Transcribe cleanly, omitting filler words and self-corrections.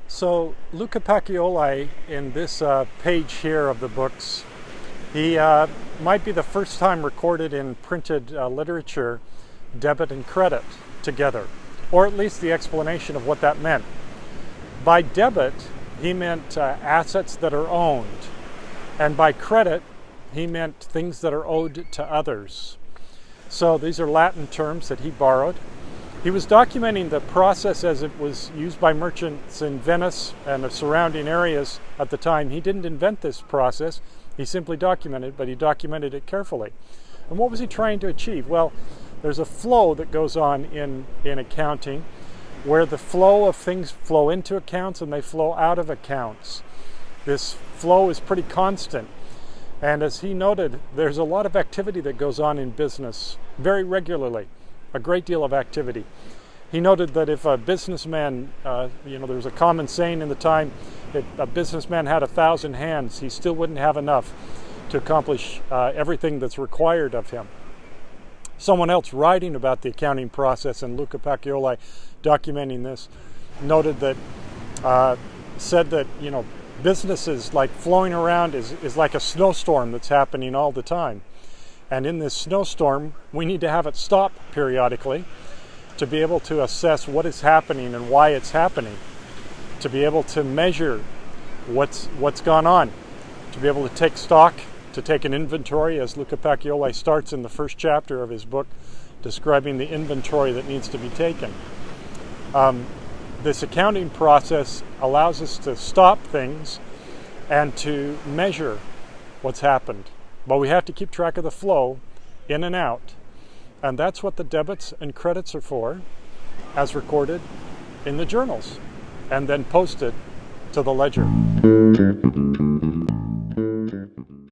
So Luca Pacioli, in this page here of the books, he might be the first time recorded in printed literature debit and credit together, or at least the explanation of what that meant. By debit, he meant assets that are owned, and by credit, he meant things that are owed to others. So these are Latin terms that he borrowed. He was documenting the process as it was used by merchants in Venice and the surrounding areas at the time. He didn't invent this process, he simply documented it, but he documented it carefully. And what was he trying to achieve? Well, there's a flow that goes on in accounting where the flow of things flow into accounts and they flow out of accounts. This flow is pretty constant. And as he noted, there's a lot of activity that goes on in business very regularly, a great deal of activity. He noted that if a businessman, there was a common saying in the time, if a businessman had 1,000 hands, he still wouldn't have enough to accomplish everything that's required of him. Someone else writing about the accounting process, and Luca Pacioli documenting this, noted that, said that, businesses like flowing around is like a snowstorm that's happening all the time. And in this snowstorm, we need to have it stop periodically to be able to assess what is happening and why it's happening, to be able to measure what's gone on, to be able to take stock, to take an inventory, as Luca Pacioli starts in the first chapter of his book describing the inventory that needs to be taken. This accounting process allows us to stop things and to measure what's happened. But we have to keep track of the flow in and out. And that's what the debits and credits are for, as recorded in the journals and then posted to the ledger.